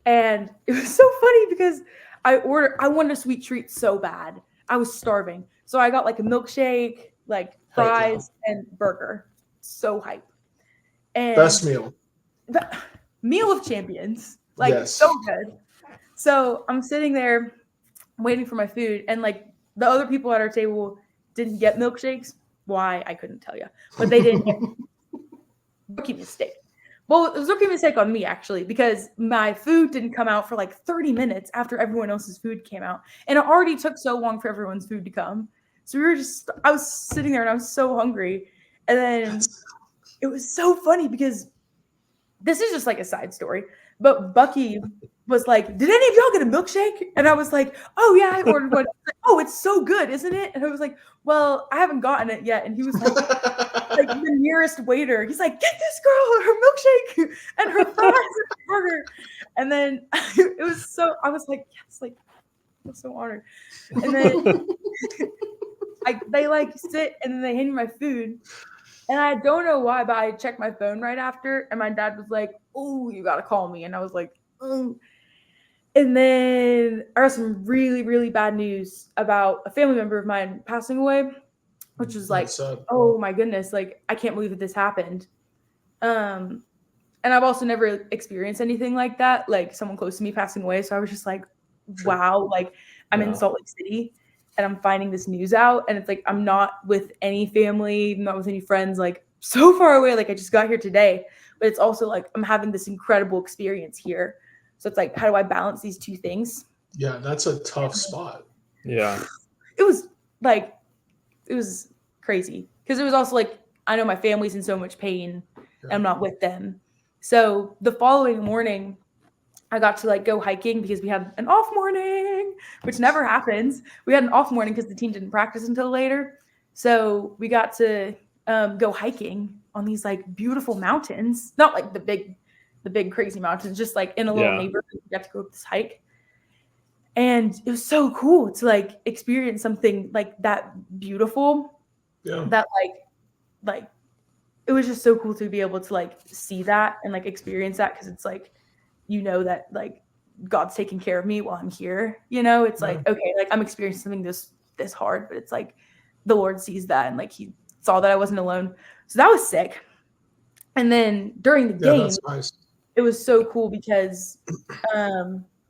and it was so funny because I wanted a sweet treat so bad. I was starving, so I got a milkshake, fries, and burger. So hype. And best meal. Meal of champions. Yes. So good. So I'm sitting there waiting for my food, and the other people at our table didn't get milkshakes. Why? I couldn't tell you. But they didn't get rookie mistake. Well, it was a rookie mistake on me, actually, because my food didn't come out for 30 minutes after everyone else's food came out. And it already took so long for everyone's food to come. So I was sitting there and I was so hungry. And then it was so funny because this is just a side story. But Bucky was like, did any of y'all get a milkshake? And I was like, oh, yeah, I ordered one. Oh, it's so good, isn't it? And I was like, well, I haven't gotten it yet. And he was like the nearest waiter. He's like, get this girl her milkshake and her fries and her burger. And then it was so, I was like, yes, I'm so honored. And then they sit and then they hand me my food. And I don't know why, but I checked my phone right after, and my dad was like, oh, you got to call me. And I was like, oh. And then I got some really, really bad news about a family member of mine passing away, which was oh my goodness, I can't believe that this happened. And I've also never experienced anything like that, someone close to me passing away. So I was just like, wow, I'm in Salt Lake City and I'm finding this news out, and it's I'm not with any family, I'm not with any friends, so far away. I just got here today, but it's also I'm having this incredible experience here. So it's how do I balance these two things? Yeah, that's a tough spot. Yeah. It was crazy because it was also I know my family's in so much pain and I'm not with them. So the following morning, I got to go hiking because we had an off morning, which never happens. We had an off morning because the team didn't practice until later. So we got to go hiking on these beautiful mountains, not the big crazy mountains, just in a little neighborhood. We got to go up this hike. And it was so cool to experience something that beautiful. Yeah. That it was just so cool to be able to see that and experience that, because it's that God's taking care of me while I'm here. It's okay, I'm experiencing something this hard, but it's the Lord sees that and he saw that I wasn't alone. So that was sick. And then during the game, that's nice. It was so cool because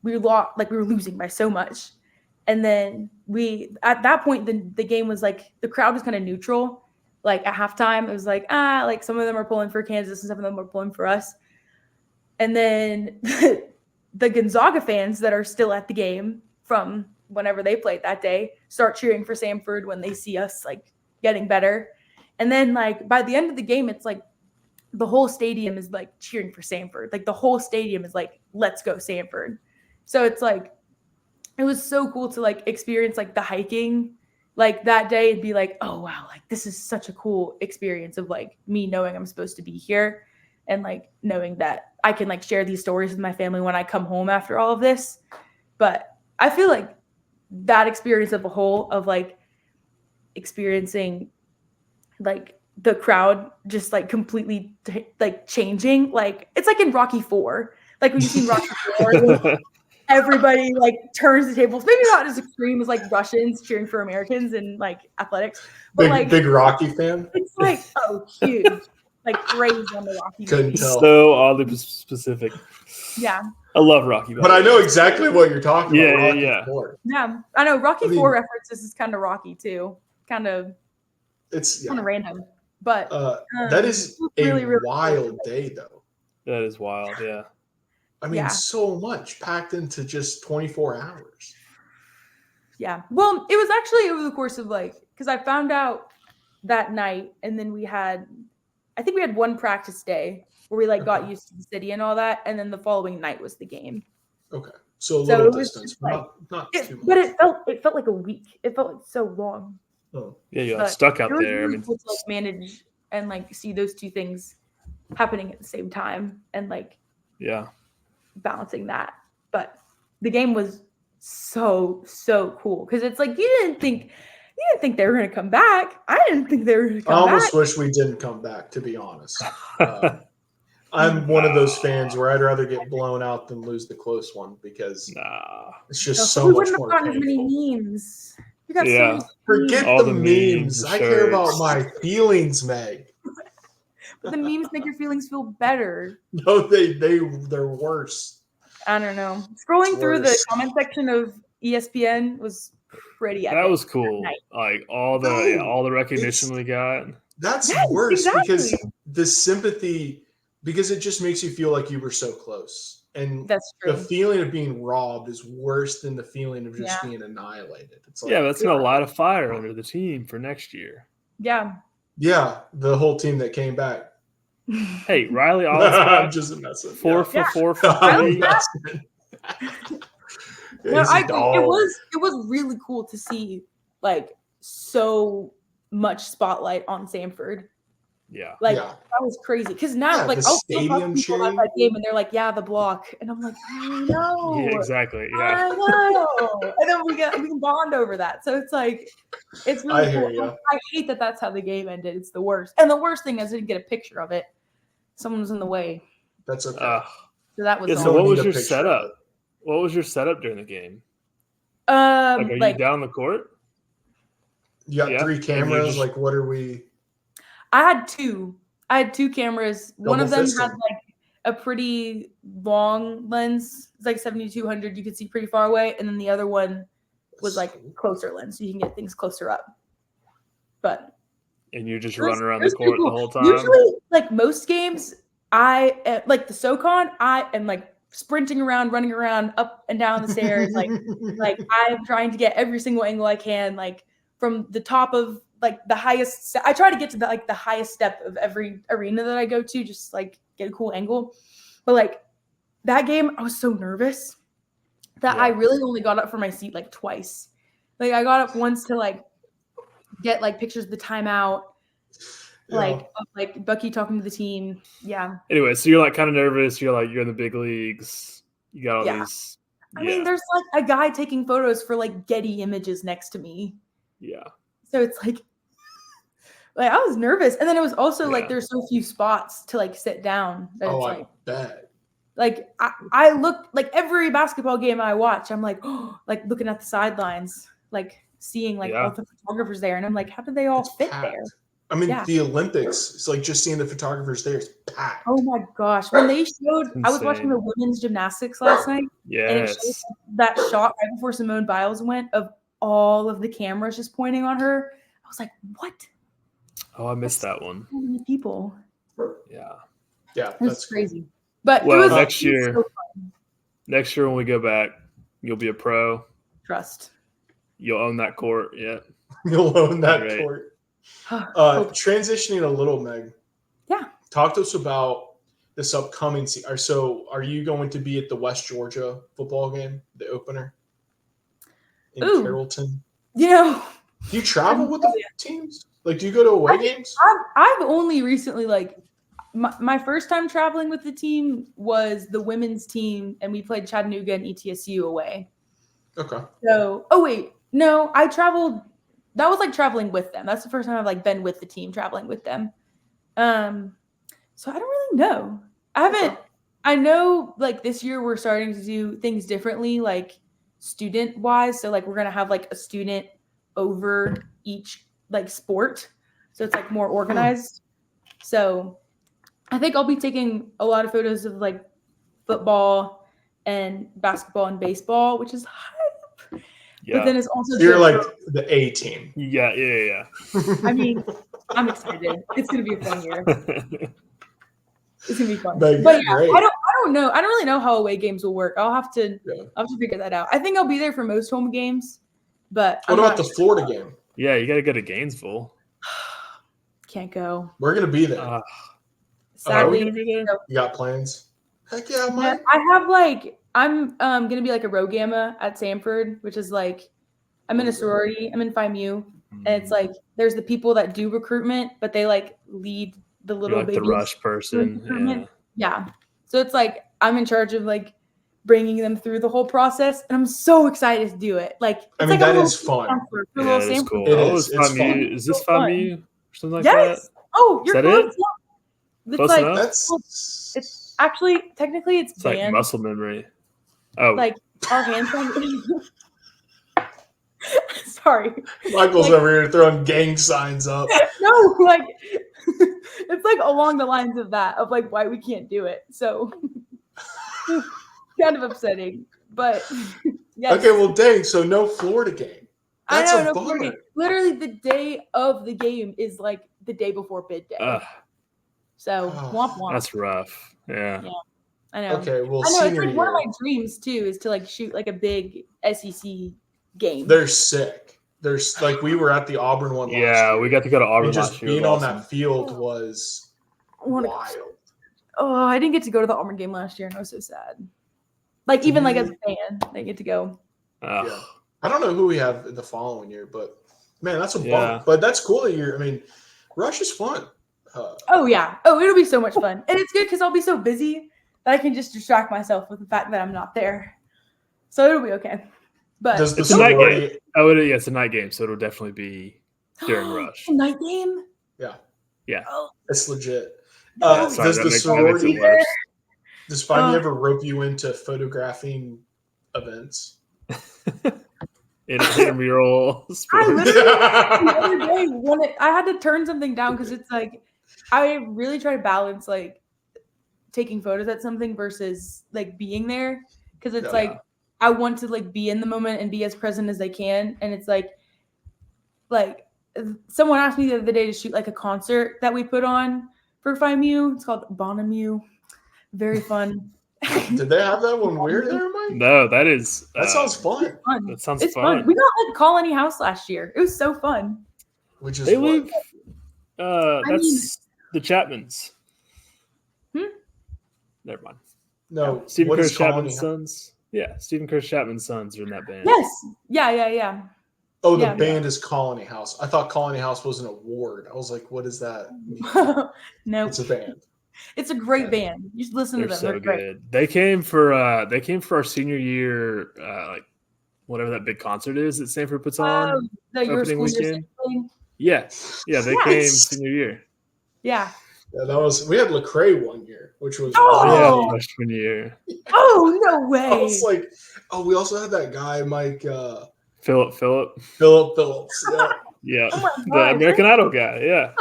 we were losing by so much. And then at that point, the game was the crowd was kind of neutral. At halftime, it was some of them are pulling for Kansas and some of them are pulling for us. And then the Gonzaga fans that are still at the game from whenever they played that day start cheering for Samford when they see us getting better. And then by the end of the game, it's the whole stadium is cheering for Samford. The whole stadium is let's go Samford. So it's it was so cool to experience the hiking that day and be oh wow, this is such a cool experience of me knowing I'm supposed to be here and knowing that I can share these stories with my family when I come home after all of this. But I feel that experience of a whole of experiencing the crowd just completely changing, it's in Rocky IV, when you see Rocky IV, everybody turns the tables, maybe not as extreme as Russians cheering for Americans in athletics, but big Rocky fan. It's oh huge, crazy on the Rocky. Couldn't tell. So oddly specific. Yeah, I love Rocky, but I know exactly what you're talking about. Yeah, I know Rocky IV references is kind of Rocky too, it's kind of random. But that is really, really wild day, though. That is wild, yeah. I mean, so much packed into just 24 hours. Yeah. Well, it was actually over the course of because I found out that night, and then I think we had one practice day where we got used to the city and all that, and then the following night was the game. Okay. So a little distance, not too much. But it felt like a week. It felt like so long. Oh. Yeah, you're stuck out there. Really cool to manage and see those two things happening at the same time and balancing that. But the game was so cool because it's you didn't think they were going to come back. I didn't think they were going to come back. I almost wish we didn't come back, to be honest. I'm one of those fans where I'd rather get blown out than lose the close one because it's just so much more painful. We wouldn't have gotten as many memes. You got so many Forget all the memes. I care about my feelings, Meg. But the memes make your feelings feel better. No, they're worse. I don't know. Scrolling through the comment section of ESPN was pretty epic. That was cool. All the recognition we got. That's worse because the sympathy, because it just makes you feel like you were so close. And that's true. The feeling of being robbed is worse than the feeling of just being annihilated. It's that's going to light a fire under the team for next year. Yeah. Yeah, the whole team that came back. Hey, Riley I'm just messing. 4 for 4 for Riley. No, I agree. It was really cool to see so much spotlight on Samford. Yeah. That was crazy. Because now the stadium cheering that game and they're the block. And I'm I know. Yeah, exactly. Yeah. I know. And then we can bond over that. So it's really cool. I hate that that's how the game ended. It's the worst. And the worst thing is I didn't get a picture of it. Someone was in the way. That's okay. So that was so what was your setup? What was your setup during the game? Are you down the court? You got 3 cameras. What are we? I had 2. Cameras. One of them had a pretty long lens. It's 7200. You could see pretty far away, and then the other one was closer lens, so you can get things closer up. But and you're just running around the court the whole time. Usually, most games, I the SoCon, I am sprinting around, running around up and down the stairs, I'm trying to get every single angle I can, from the top of the highest. I try to get to the highest step of every arena that I go to, just get a cool angle. But that game, I was so nervous that I really only got up from my seat twice. I got up once to get pictures of the timeout, Bucky talking to the team. Yeah. Anyway, so you're kind of nervous. You're you're in the big leagues. You got all these. I mean, there's a guy taking photos for Getty Images next to me. Yeah. So it's I was nervous, and then it was also there's so few spots to sit down. That I bet. I look every basketball game I watch, I'm looking at the sidelines, seeing all the photographers there, and I'm how did they all fit there? I mean, the Olympics, it's just seeing the photographers there is packed. Oh my gosh. When they showed, I was watching the women's gymnastics last night. Yes. And it showed that shot right before Simone Biles went of all of the cameras just pointing on her. I was what? Oh, I missed that one. So many people. Yeah. Yeah. That's crazy. But next year when we go back, you'll be a pro. Trust. You'll own that court. Yeah. You'll own that court. Transitioning a little, Meg. Yeah. Talk to us about this upcoming season. So, are you going to be at the West Georgia football game, the opener in Carrollton? Do you travel with the teams? Do you go to away games? I've only recently my first time traveling with the team was the women's team, and we played Chattanooga and ETSU away. Okay. So, no, I traveled. That was traveling with them. That's the first time I've been with the team traveling with them. So I don't really know. I haven't. I know this year we're starting to do things differently, student wise. So we're gonna have a student over each sport, so it's more organized. So I think I'll be taking a lot of photos of football and basketball and baseball, which is hype. Yeah. But then it's also you're the A team. Yeah. I mean, I'm excited. It's gonna be a fun year. It's gonna be fun. But I don't know. I don't really know how away games will work. I'll have to figure that out. I think I'll be there for most home games, But what about the Florida game? Yeah, you got to go to Gainesville. Can't go. We're gonna be there. Sadly, are we gonna be there? You got plans? Heck yeah, Yeah, Mike. I have like I'm gonna be like a row gamma at Samford, which is like I'm in a sorority. I'm in Phi Mu, and it's like there's the people that do recruitment, but they like lead the little You're like babies the rush person. recruitment. Yeah. So it's like I'm in charge of like bringing them through the whole process, and I'm so excited to do it. Like I mean, that is fun. Yeah, it is cool. It is. It's fun. fun. Is this so Phi Mu or something like that? Yes. Oh, you're Is that close. it? Yeah. It's Close like enough? it's actually technically it's It's like band. muscle memory. Oh, Like our hands on. Sorry. Michael's over here throwing gang signs up. No, like it's like along the lines of that, of like why we can't do it. So kind of upsetting. But yes. Okay, well dang, so no Florida game. That's I know, a bummer. Literally the day of the game is like the day before bid day. So womp womp. that's rough. Yeah. I know. Okay, well, I know, it's senior like one of year, my dreams too, is to like shoot like a big SEC game. they're sick. There's like we were at the Auburn one last year. We got to go to Auburn And just last year. being on that field was wild. Oh, I didn't get to go to the Auburn game last year, and I was so sad. Like even like as a fan, I didn't get to go. Yeah. I don't know who we have the following year, but man, that's a bummer. Yeah. But that's cool that you're. I mean, Rush is fun. Oh yeah. Oh, it'll be so much fun, and it's good because I'll be so busy that I can just distract myself with the fact that I'm not there. So it'll be okay. But Does the It's a night sorority- game. Oh, it's a night game, so it'll definitely be during Rush. A night game. Yeah. Oh, It's legit. no. Sorry, Does that the makes sorority it worse. does Find ever rope you into photographing events? Intramural I sports. literally the other day I had to turn something down because it's like I really try to balance like taking photos at something versus like being there because it's I want to like be in the moment and be as present as I can, and it's like someone asked me the other day to shoot like a concert that we put on for Phi Mu. It's called Bonamu. Very fun. Did they have that when we were there, Mike? No, that sounds fun. That sounds It's fun. We got like Colony House last year. It was so fun. Which is They what? live. That's the Chapmans. Never mind. No, Stephen what Curtis is Colony Chapman's sons. Yeah, Stephen Curtis Chapman's sons are in that band. Yes. Yeah. Oh, the Yeah. band is Colony House. I thought Colony House was an award. I was like, what does that mean? No, It's a band. It's a great band. You should listen They're to them. so They're great. good. They came for our senior year, like whatever that big concert is that Samford puts on. Your opening school year weekend. thing. Yeah, they came Yes. senior year. Yeah. Yeah, that was. We had Lecrae one year, which was. Oh! Yeah, freshman year. Oh no way! I was like, oh, we also had that guy, Mike Philip. Phillips. Yeah. Yeah, Oh my the God. American Idol guy. Yeah,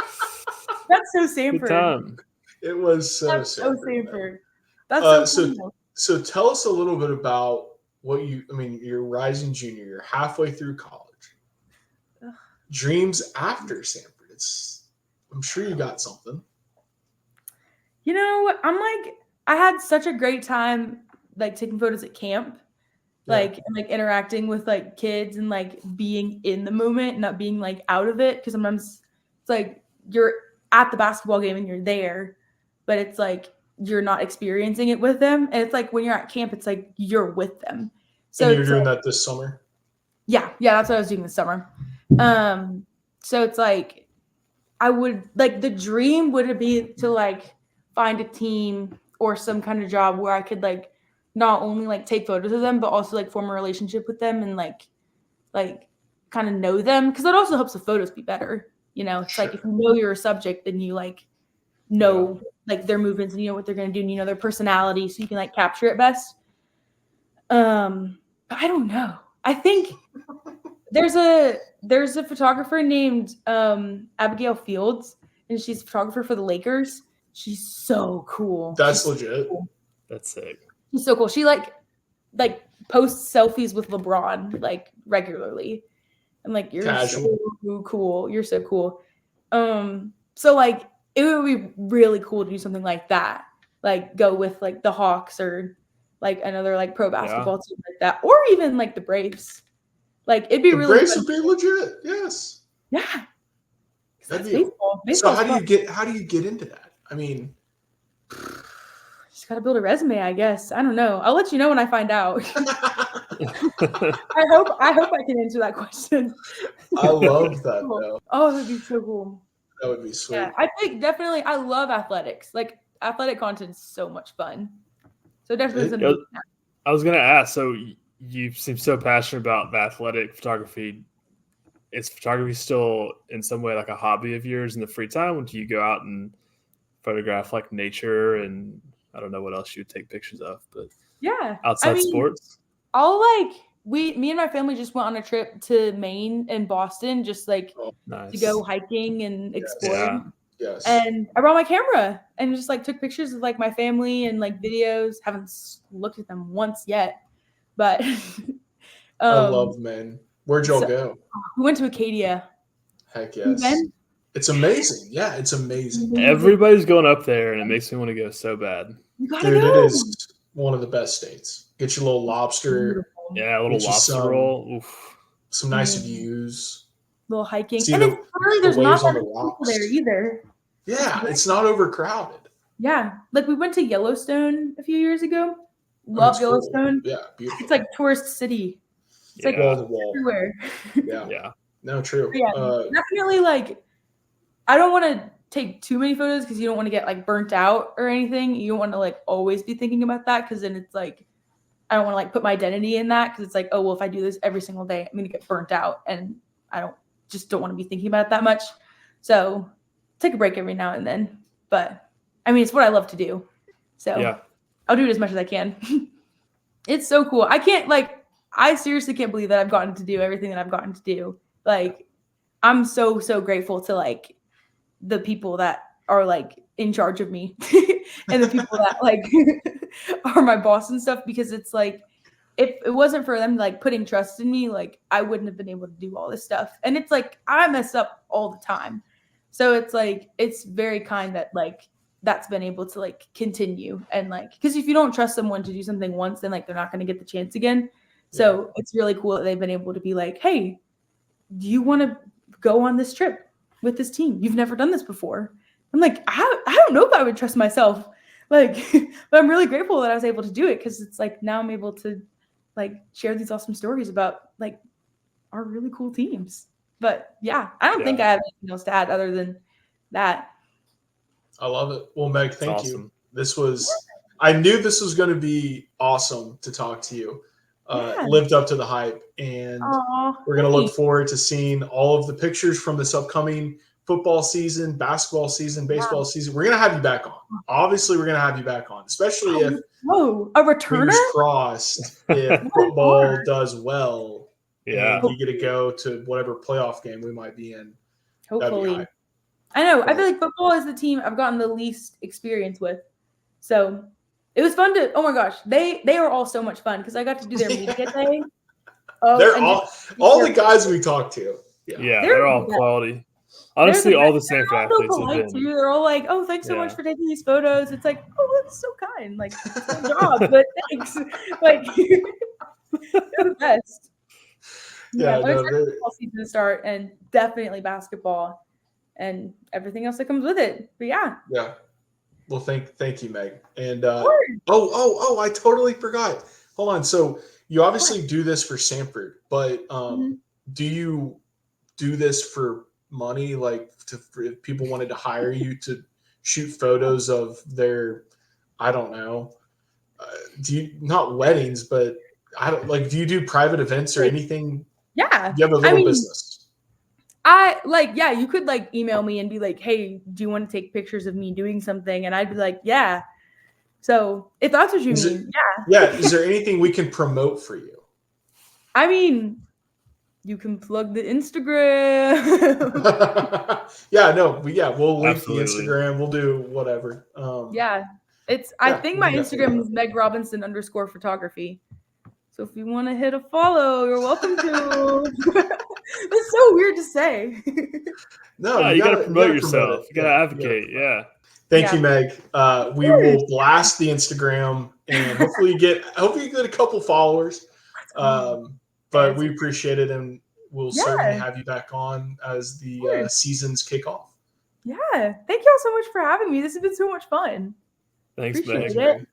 That's so good Samford. time. It was so That's so Samford, man. Samford. That's so so- cool. So tell us a little bit about you're rising junior, you're halfway through college. Ugh. Dreams after Samford. I'm sure you got something. You know, I had such a great time like taking photos at camp. And like interacting with like kids and like being in the moment, not being like out of it. Because sometimes it's like you're at the basketball game and you're there, but it's like you're not experiencing it with them. And it's like when you're at camp, it's like you're with them. So And you're it's doing like, that this summer? yeah, that's what I was doing this summer. So it's like I would like the dream would be to like find a team or some kind of job where I could like not only like take photos of them, but also like form a relationship with them and like kind of know them. Cause that also helps the photos be better. You know, it's like if you know you're a subject, then you like know like their movements and you know what they're going to do and you know their personality. So you can like capture it best. But I don't know. I think there's a photographer named Abigail Fields and she's a photographer for the Lakers. She's so cool. That's legit. That's sick. She's so cool. She like posts selfies with LeBron like regularly. I'm like, you're Casual. so cool. You're so cool. So like it would be really cool to do something like that. Like go with like the Hawks or like another like pro basketball team like that. Or even like the Braves. Like it'd be the really Braves fun. would be legit. Yes. Yeah. That'd That's be, baseball. so how do you get into that? I mean, just gotta build a resume, I guess. I don't know. I'll let you know when I find out. I hope I can answer that question. I love that Cool. though. Oh, that'd be so cool. That would be sweet. Yeah, I think definitely I love athletics. Like athletic content is so much fun. So definitely something. I was gonna ask, so you seem so passionate about the athletic photography. Is photography still in some way like a hobby of yours in the free time? When do you go out and photograph like nature and I don't know what else you would take pictures of, but yeah, outside sports? Me and my family just went on a trip to Maine and Boston, just like to go hiking and exploring. Yes. And I brought my camera and just like took pictures of like my family and like videos. Haven't looked at them once yet, but I love Maine. Where'd y'all go? We went to Acadia. Heck yes. It's amazing. Yeah, it's amazing. Everybody's going up there, and it makes me want to go so bad. Dude, it is one of the best states. Get your little lobster. Yeah, a little lobster roll. Oof. Some nice views. Little hiking. See and there's not that many people there either. Yeah, it's not overcrowded. Yeah. Like we went to Yellowstone a few years ago. Love Yellowstone. Cool. Yeah, beautiful. It's like tourist city. It's like wall to wall. Everywhere. Yeah. No, true. Yeah, definitely like I don't want to take too many photos because you don't want to get like burnt out or anything. You don't want to like always be thinking about that because then it's like I don't want to like put my identity in that because it's like, oh well, if I do this every single day, I'm gonna get burnt out and I don't want to be thinking about it that much. So take a break every now and then. But I mean it's what I love to do. So I'll do it as much as I can. It's so cool. I seriously can't believe that I've gotten to do everything that I've gotten to do. Like, I'm so, so grateful to, like, the people that are, like, in charge of me and the people that, like, are my boss and stuff because it's, like, if it wasn't for them, like, putting trust in me, like, I wouldn't have been able to do all this stuff. And it's, like, I mess up all the time. So it's, like, it's very kind that, like, that's been able to, like, continue. And, like, because if you don't trust someone to do something once, then, like, they're not going to get the chance again. So it's really cool that they've been able to be like, hey, do you want to go on this trip with this team? You've never done this before. I'm like, I don't know if I would trust myself. Like, but I'm really grateful that I was able to do it because it's like now I'm able to like share these awesome stories about like our really cool teams. But yeah, I don't think I have anything else to add other than that. I love it. Well, Meg, thank you. I knew this was going to be awesome to talk to you. Lived up to the hype, and we're going to look forward to seeing all of the pictures from this upcoming football season, basketball season, baseball season. We're going to have you back on. Obviously, we're going to have you back on, especially if a returner. Fingers crossed, if football does well, and you get to go to whatever playoff game we might be in. Hopefully, I know. I feel like football is the team I've gotten the least experience with, so. It was fun to. Oh my gosh, they are all so much fun because I got to do their media day. They're all the guys we talked to. Yeah, they're all quality. Honestly, all the Samford athletes have been. Too. They're all like, "Oh, thanks so much for taking these photos." It's like, "Oh, that's so kind." Like, it's my job, but thanks. Like, they're the best. I'm excited for football season to start, and definitely basketball and everything else that comes with it. But yeah. Well, thank you, Meg. And I totally forgot. Hold on. So you obviously do this for Samford, but do you do this for money? Like, if people wanted to hire you to shoot photos of their, I don't know, not weddings, but do you do private events or anything? Yeah. You have a little business. You could like email me and be like, hey, do you want to take pictures of me doing something? And I'd be like, yeah. So if that's what you mean, yeah. Is there anything we can promote for you? I mean, you can plug the Instagram. We'll link the Instagram. We'll do whatever. I think my Instagram is Meg Robinson _photography. So if you want to hit a follow, you're welcome to. It's so weird to say. No, you got to promote yourself. You got to advocate. Yeah. Thank you, Meg. We will blast the Instagram and hopefully you get a couple followers. But we appreciate it, and we'll certainly have you back on as the seasons kick off. Yeah. Thank y'all so much for having me. This has been so much fun. Thanks, Appreciate Meg. it.